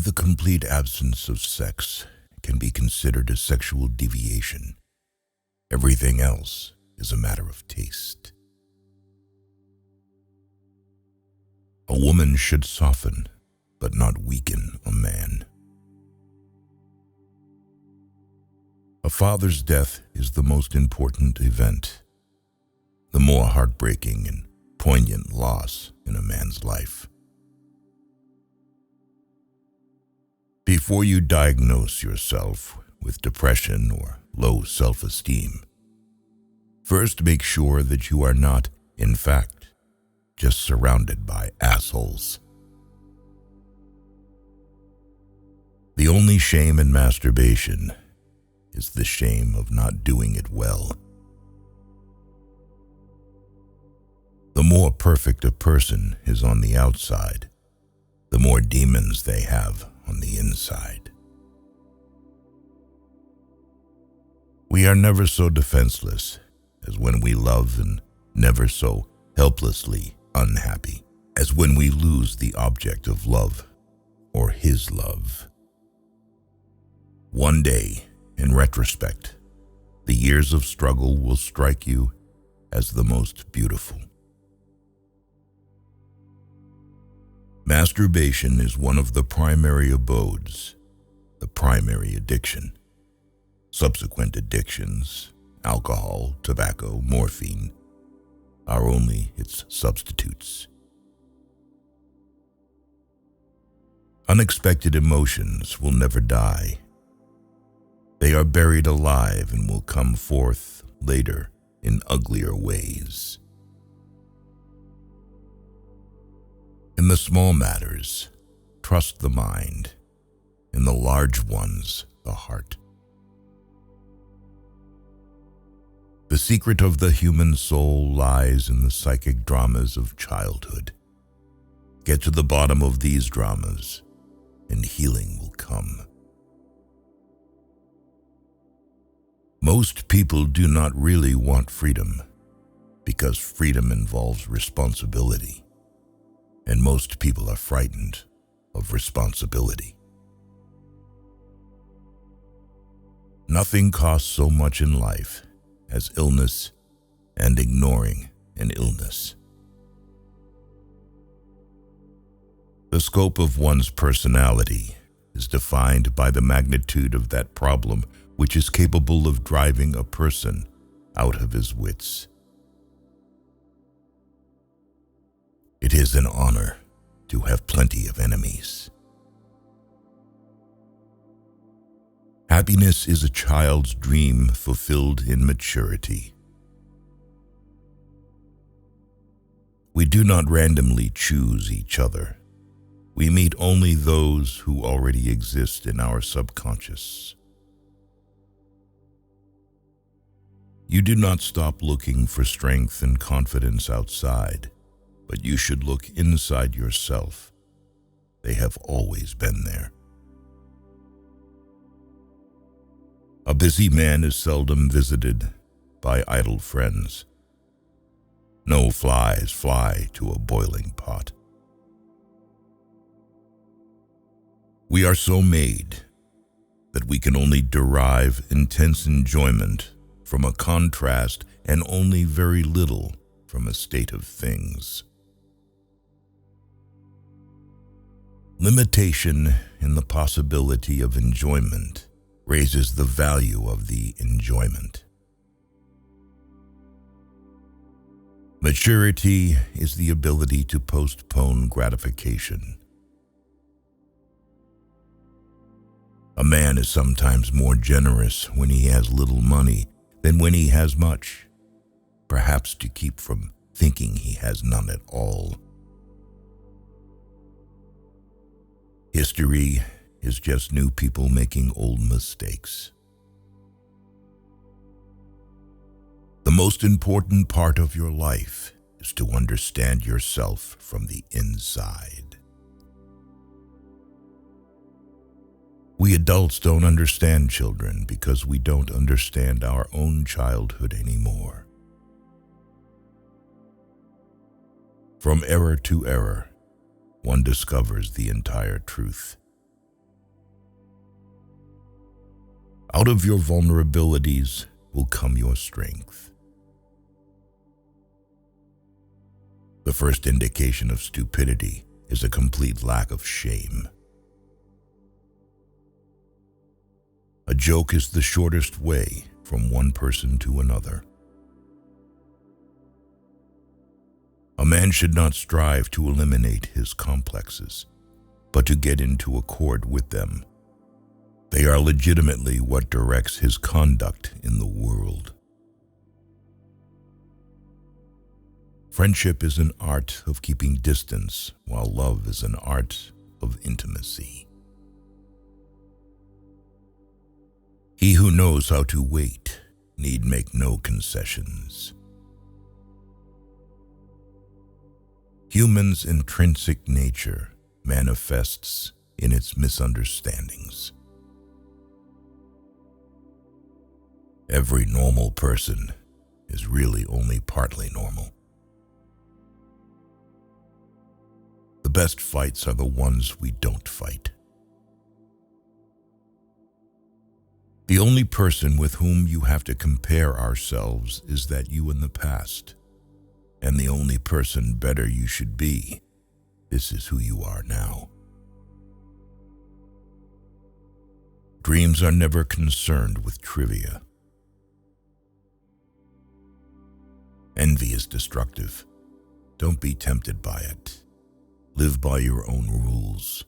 the complete absence of sex can be considered a sexual deviation. Everything else is a matter of taste. A woman should soften, but not weaken a man. A father's death is the most important event, the more heartbreaking and poignant loss in a man's life. Before you diagnose yourself with depression or low self-esteem, first make sure that you are not, in fact, just surrounded by assholes. The only shame in masturbation is the shame of not doing it well. The more perfect a person is on the outside, the more demons they have on the inside. We are never so defenseless as when we love, and never so helplessly unhappy as when we lose the object of love or his love. One day, in retrospect, the years of struggle will strike you as the most beautiful. Masturbation is one of the primary abodes, the primary addiction. Subsequent addictions, alcohol, tobacco, morphine, are only its substitutes. Unexpected emotions will never die. They are buried alive and will come forth later in uglier ways. In the small matters, trust the mind. In the large ones, the heart. The secret of the human soul lies in the psychic dramas of childhood. Get to the bottom of these dramas, and healing will come. Most people do not really want freedom, because freedom involves responsibility, and most people are frightened of responsibility. Nothing costs so much in life as illness and ignoring an illness. The scope of one's personality is defined by the magnitude of that problem which is capable of driving a person out of his wits. It is an honor to have plenty of enemies. Happiness is a child's dream fulfilled in maturity. We do not randomly choose each other. We meet only those who already exist in our subconscious. You do not stop looking for strength and confidence outside, but you should look inside yourself. They have always been there. A busy man is seldom visited by idle friends. No flies fly to a boiling pot. We are so made that we can only derive intense enjoyment from a contrast and only very little from a state of things. Limitation in the possibility of enjoyment raises the value of the enjoyment. Maturity is the ability to postpone gratification. A man is sometimes more generous when he has little money than when he has much, perhaps to keep from thinking he has none at all. History is just new people making old mistakes. The most important part of your life is to understand yourself from the inside. We adults don't understand children because we don't understand our own childhood anymore. From error to error, one discovers the entire truth. Out of your vulnerabilities will come your strength. The first indication of stupidity is a complete lack of shame. A joke is the shortest way from one person to another. A man should not strive to eliminate his complexes, but to get into accord with them. They are legitimately what directs his conduct in the world. Friendship is an art of keeping distance, while love is an art of intimacy. He who knows how to wait need make no concessions. Humans' intrinsic nature manifests in its misunderstandings. Every normal person is really only partly normal. The best fights are the ones we don't fight. The only person with whom you have to compare ourselves is that you in the past, and the only person better you should be. This is who you are now. Dreams are never concerned with trivia. Envy is destructive. Don't be tempted by it. Live by your own rules.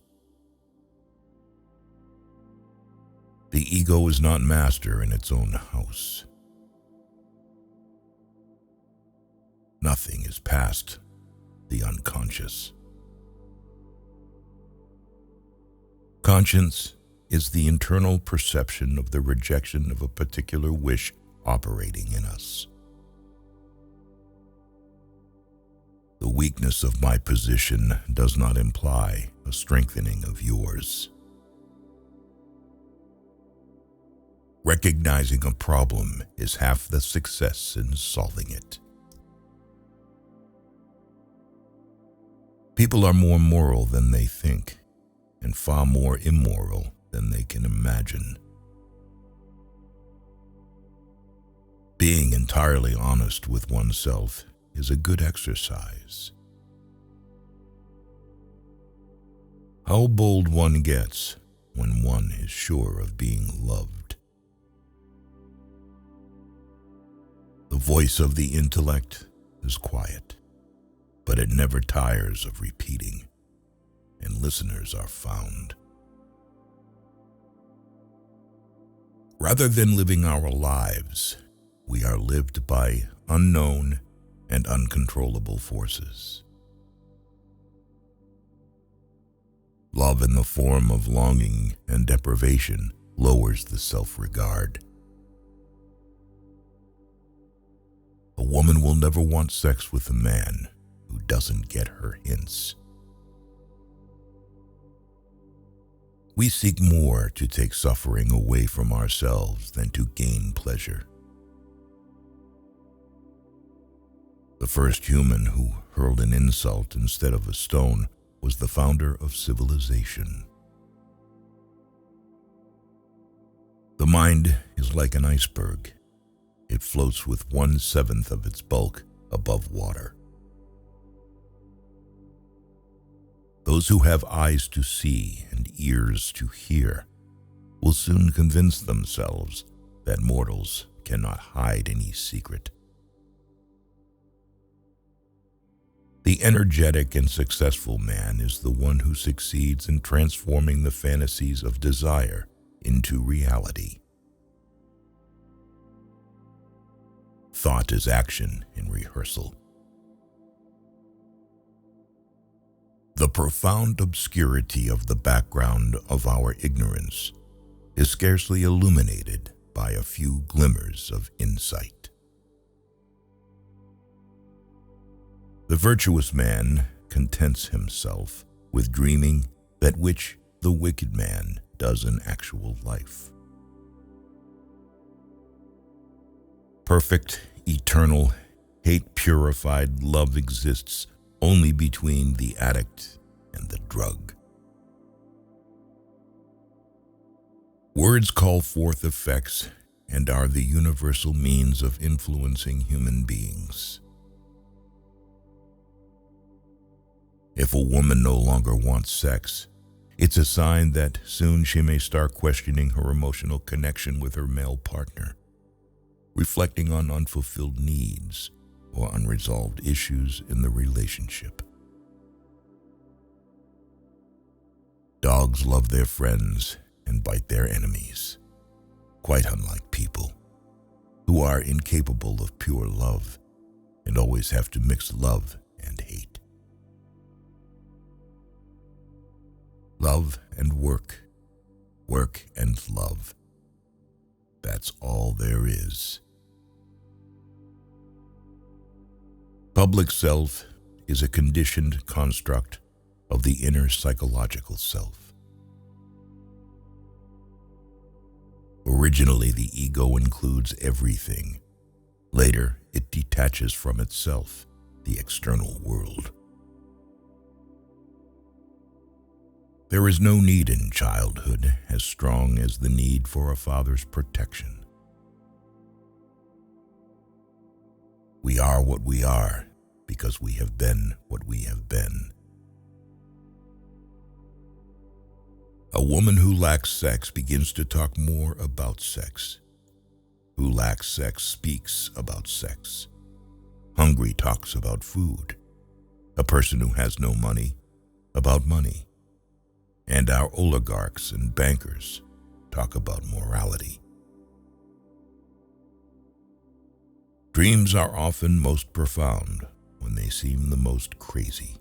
The ego is not master in its own house. Nothing is past the unconscious. Conscience is the internal perception of the rejection of a particular wish operating in us. The weakness of my position does not imply a strengthening of yours. Recognizing a problem is half the success in solving it. People are more moral than they think, and far more immoral than they can imagine. Being entirely honest with oneself is a good exercise. How bold one gets when one is sure of being loved. The voice of the intellect is quiet, but it never tires of repeating, and listeners are found. Rather than living our lives, we are lived by unknown and uncontrollable forces. Love in the form of longing and deprivation lowers the self-regard. A woman will never want sex with a man who doesn't get her hints. We seek more to take suffering away from ourselves than to gain pleasure. The first human who hurled an insult instead of a stone was the founder of civilization. The mind is like an iceberg. It floats with 1/7 of its bulk above water. Those who have eyes to see and ears to hear will soon convince themselves that mortals cannot hide any secret. The energetic and successful man is the one who succeeds in transforming the fantasies of desire into reality. Thought is action in rehearsal. The profound obscurity of the background of our ignorance is scarcely illuminated by a few glimmers of insight. The virtuous man contents himself with dreaming that which the wicked man does in actual life. Perfect, eternal, hate-purified love exists only between the addict and the drug. Words call forth effects and are the universal means of influencing human beings. If a woman no longer wants sex, it's a sign that soon she may start questioning her emotional connection with her male partner, reflecting on unfulfilled needs or unresolved issues in the relationship. Dogs love their friends and bite their enemies, quite unlike people, who are incapable of pure love and always have to mix love and hate. Love and work, work and love. That's all there is. Public self is a conditioned construct of the inner psychological self. Originally, the ego includes everything. Later, it detaches from itself, the external world. There is no need in childhood as strong as the need for a father's protection. We are what we are because we have been what we have been. A woman who lacks sex begins to talk more about sex. Who lacks sex speaks about sex. Hungry talks about food. A person who has no money, about money. And our oligarchs and bankers talk about morality. Dreams are often most profound when they seem the most crazy.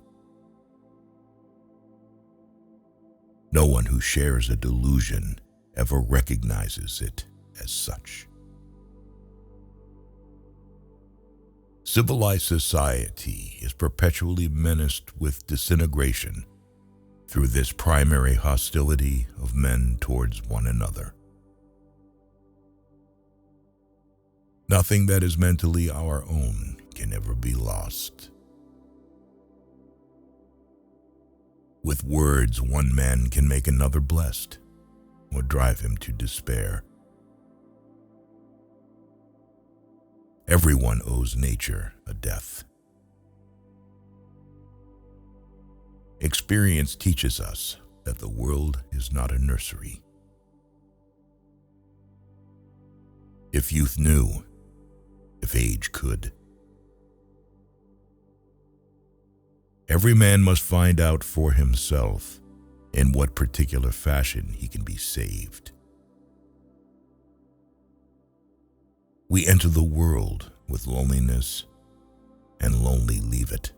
No one who shares a delusion ever recognizes it as such. Civilized society is perpetually menaced with disintegration through this primary hostility of men towards one another. Nothing that is mentally our own can ever be lost. With words, one man can make another blessed or drive him to despair. Everyone owes nature a death. Experience teaches us that the world is not a nursery. If youth knew, if age could. Every man must find out for himself in what particular fashion he can be saved. We enter the world with loneliness and lonely leave it.